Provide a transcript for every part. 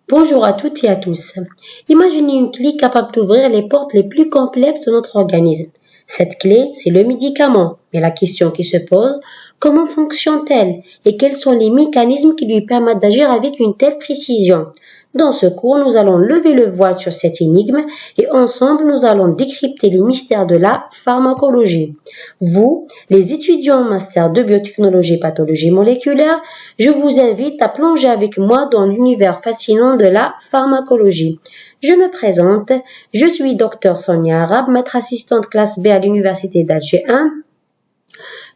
Bonjour à toutes et à tous. Imaginez une clé capable d'ouvrir les portes les plus complexes de notre organisme. Cette clé, c'est le médicament. Mais la question qui se pose, comment fonctionne-t-elle et quels sont les mécanismes qui lui permettent d'agir avec une telle précision? Dans ce cours, nous allons lever le voile sur cette énigme et ensemble, nous allons décrypter les mystères de la pharmacologie. Vous, les étudiants en master de biotechnologie et pathologie moléculaire, je vous invite à plonger avec moi dans l'univers fascinant de la pharmacologie. Je me présente, je suis Dr Sonia Arabe, maître assistante classe B à l'Université d'Alger 1.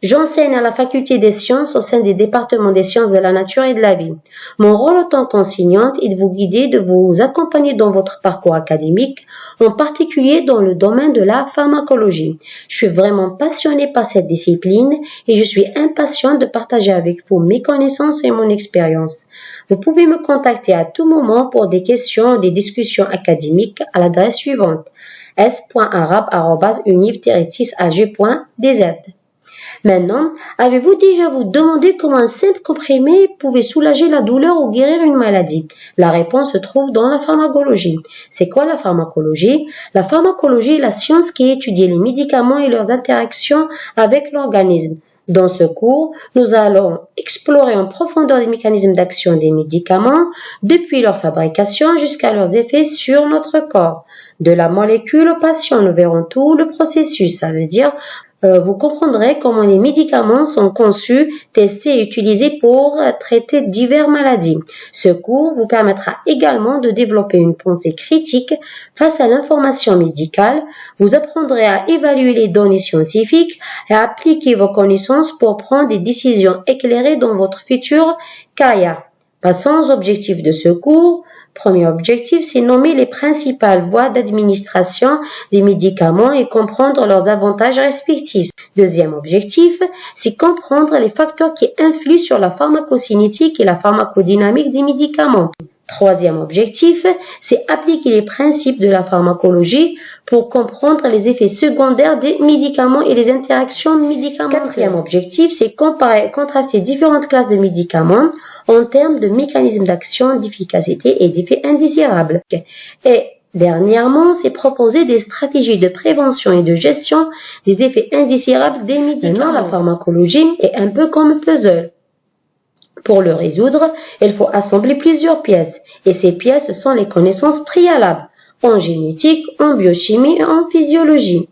J'enseigne à la faculté des sciences au sein des départements des sciences de la nature et de la vie. Mon rôle en tant qu'enseignante est de vous guider, de vous accompagner dans votre parcours académique, en particulier dans le domaine de la pharmacologie. Je suis vraiment passionnée par cette discipline et je suis impatiente de partager avec vous mes connaissances et mon expérience. Vous pouvez me contacter à tout moment pour des questions ou des discussions académiques à l'adresse suivante: s.arabe@univ-6alger.dz. Maintenant, avez-vous déjà vous demandé comment un simple comprimé pouvait soulager la douleur ou guérir une maladie? La réponse se trouve dans la pharmacologie. C'est quoi la pharmacologie? La pharmacologie est la science qui étudie les médicaments et leurs interactions avec l'organisme. Dans ce cours, nous allons explorer en profondeur les mécanismes d'action des médicaments, depuis leur fabrication jusqu'à leurs effets sur notre corps. De la molécule au patient, nous verrons tout le processus. Ça veut dire vous comprendrez comment les médicaments sont conçus, testés et utilisés pour traiter diverses maladies. Ce cours vous permettra également de développer une pensée critique face à l'information médicale. Vous apprendrez à évaluer les données scientifiques et à appliquer vos connaissances pour prendre des décisions éclairées dans votre future carrière. Passons aux objectifs de ce cours. Premier objectif, c'est nommer les principales voies d'administration des médicaments et comprendre leurs avantages respectifs. Deuxième objectif, c'est comprendre les facteurs qui influent sur la pharmacocinétique et la pharmacodynamique des médicaments. Troisième objectif, c'est appliquer les principes de la pharmacologie pour comprendre les effets secondaires des médicaments et les interactions médicamenteuses. Quatrième objectif, c'est contraster différentes classes de médicaments en termes de mécanismes d'action, d'efficacité et d'effets indésirables. Et dernièrement, c'est proposer des stratégies de prévention et de gestion des effets indésirables des médicaments. Maintenant, la pharmacologie est un peu comme un puzzle. Pour le résoudre, il faut assembler plusieurs pièces, et ces pièces sont les connaissances préalables en génétique, en biochimie et en physiologie.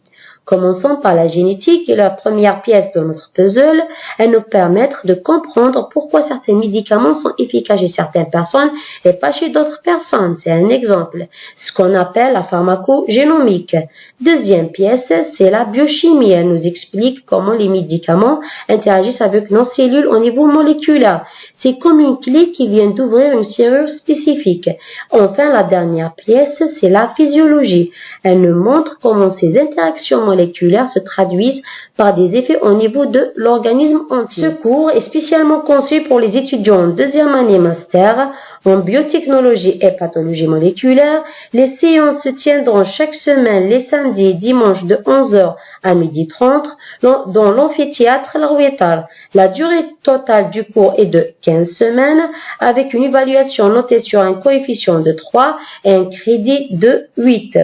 Commençons par la génétique, et la première pièce de notre puzzle. Elle nous permet de comprendre pourquoi certains médicaments sont efficaces chez certaines personnes et pas chez d'autres personnes. C'est un exemple, ce qu'on appelle la pharmacogénomique. Deuxième pièce, c'est la biochimie. Elle nous explique comment les médicaments interagissent avec nos cellules au niveau moléculaire. C'est comme une clé qui vient d'ouvrir une serrure spécifique. Enfin, la dernière pièce, c'est la physiologie. Elle nous montre comment ces interactions moléculaires se traduisent par des effets au niveau de l'organisme entier. Ce cours est spécialement conçu pour les étudiants en deuxième année master en biotechnologie et pathologie moléculaire. Les séances se tiendront chaque semaine les samedis et dimanches de 11h à 12h30 dans l'amphithéâtre Larouétal. La durée totale du cours est de 15 semaines avec une évaluation notée sur un coefficient de 3 et un crédit de 8.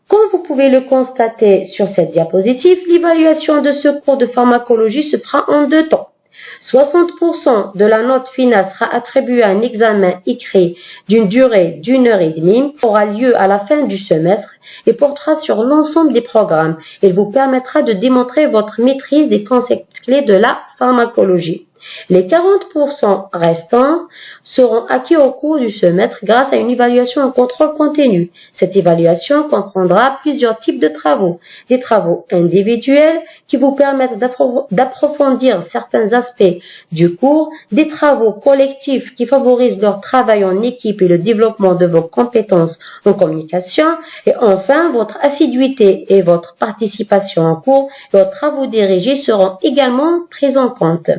Comme vous pouvez le constater sur cette diapositive, l'évaluation de ce cours de pharmacologie se fera en 2 temps. 60% de la note finale sera attribuée à un examen écrit d'une durée d'1h30, aura lieu à la fin du semestre et portera sur l'ensemble des programmes. Il vous permettra de démontrer votre maîtrise des concepts clés de la pharmacologie. Les 40% restants seront acquis au cours du semestre grâce à une évaluation en contrôle continu. Cette évaluation comprendra plusieurs types de travaux. Des travaux individuels qui vous permettent d'approfondir certains aspects du cours, des travaux collectifs qui favorisent leur travail en équipe et le développement de vos compétences en communication, et enfin, votre assiduité et votre participation en cours et aux travaux dirigés seront également pris en compte.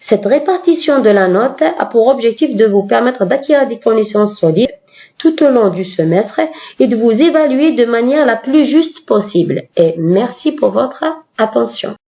Cette répartition de la note a pour objectif de vous permettre d'acquérir des connaissances solides tout au long du semestre et de vous évaluer de manière la plus juste possible. Et merci pour votre attention.